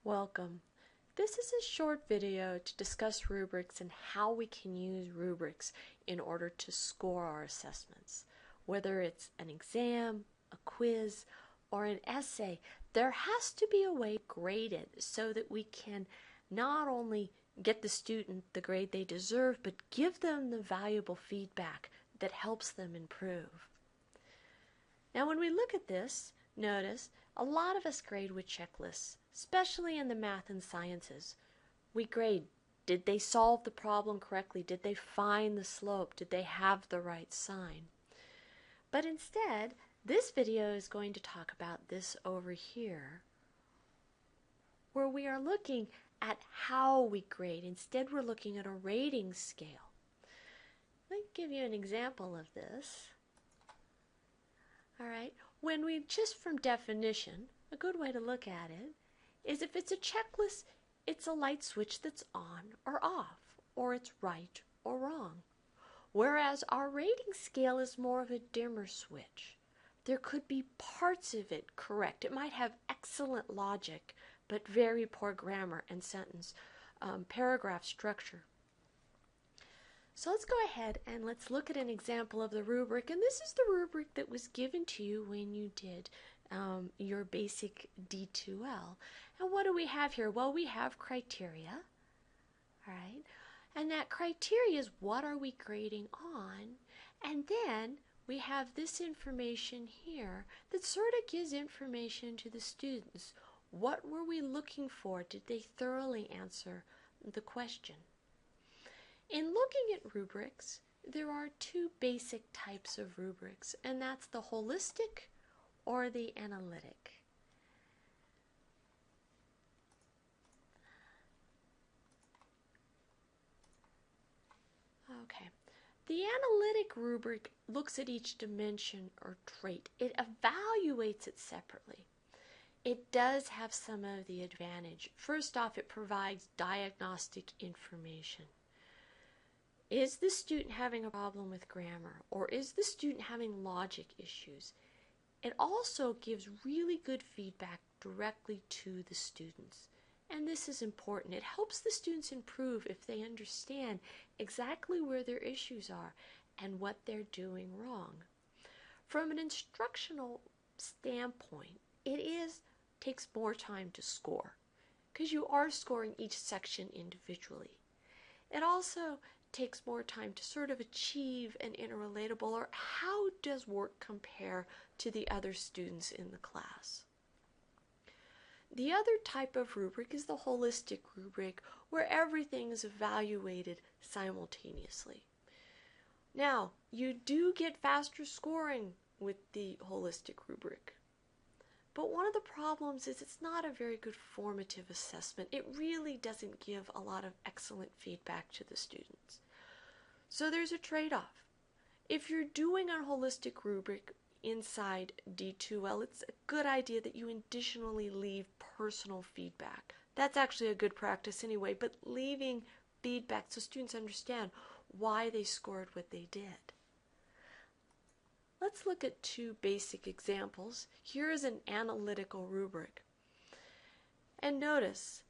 Welcome. This is a short video to discuss rubrics and how we can use rubrics in order to score our assessments. Whether it's an exam, a quiz, or an essay, there has to be a way to grade it so that we can not only get the student the grade they deserve, but give them the valuable feedback that helps them improve. Now, when we look at this, notice a lot of us grade with checklists, especially in the math and sciences. We grade, did they solve the problem correctly? Did they find the slope? Did they have the right sign? But instead, this video is going to talk about this over here, where we are looking at how we grade. Instead, we're looking at a rating scale. Let me give you an example of this. All right, when we just from definition, a good way to look at it is if it's a checklist, it's a light switch that's on or off, or it's right or wrong. Whereas our rating scale is more of a dimmer switch. There could be parts of it correct. It might have excellent logic, but very poor grammar and sentence, paragraph structure. So let's go ahead and let's look at an example of the rubric. And this is the rubric that was given to you when you did your basic D2L. And what do we have here? Well, we have criteria, all right? And that criteria is what are we grading on? And then we have this information here that sort of gives information to the students. What were we looking for? Did they thoroughly answer the question? In looking at rubrics, there are two basic types of rubrics, and that's the holistic or the analytic. Okay, the analytic rubric looks at each dimension or trait. It evaluates it separately. It does have some of the advantage. First off, it provides diagnostic information. Is the student having a problem with grammar, or is the student having logic issues? It also gives really good feedback directly to the students. And this is important. It helps the students improve if they understand exactly where their issues are and what they're doing wrong. From an instructional standpoint, it takes more time to score because you are scoring each section individually. It also takes more time to sort of achieve an interrelatable, or how does work compare to the other students in the class. The other type of rubric is the holistic rubric, where everything is evaluated simultaneously. Now, you do get faster scoring with the holistic rubric. But one of the problems is it's not a very good formative assessment. It really doesn't give a lot of excellent feedback to the students. So there's a trade-off. If you're doing a holistic rubric inside D2L, it's a good idea that you additionally leave personal feedback. That's actually a good practice anyway, but leaving feedback so students understand why they scored what they did. Let's look at two basic examples. Here is an analytical rubric. And notice,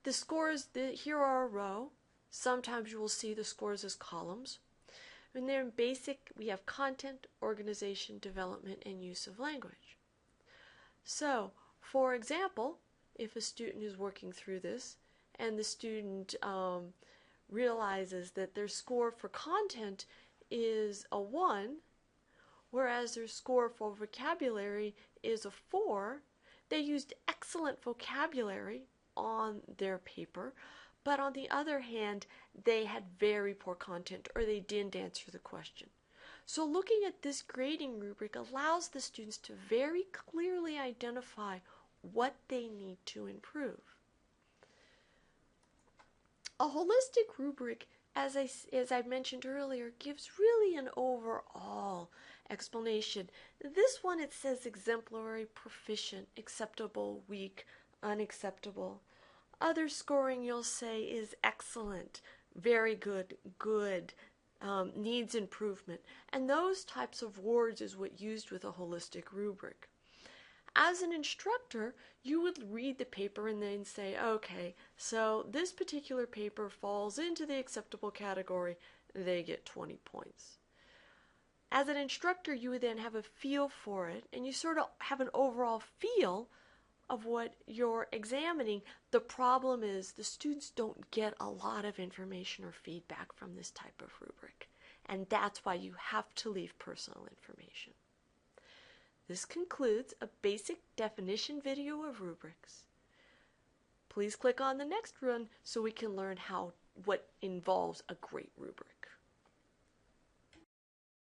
the scores, here are a row. Sometimes you will see the scores as columns. And they're in basic, we have content, organization, development, and use of language. So, for example, if a student is working through this and the student realizes that their score for content is a 1, whereas their score for vocabulary is a 4, they used excellent vocabulary on their paper, but on the other hand, they had very poor content, or they didn't answer the question. So looking at this grading rubric allows the students to very clearly identify what they need to improve. A holistic rubric, as I mentioned earlier, gives really an overall explanation. This one, it says exemplary, proficient, acceptable, weak, unacceptable. Other scoring you'll say is excellent, very good, good, needs improvement. And those types of words is what used with a holistic rubric. as an instructor, you would read the paper and then say, okay, so this particular paper falls into the acceptable category, they get 20 points. As an instructor, you would then have a feel for it, and you sort of have an overall feel of what you're examining. The problem is the students don't get a lot of information or feedback from this type of rubric, and that's why you have to leave personal information. This concludes a basic definition video of rubrics. Please click on the next one so we can learn what involves a great rubric.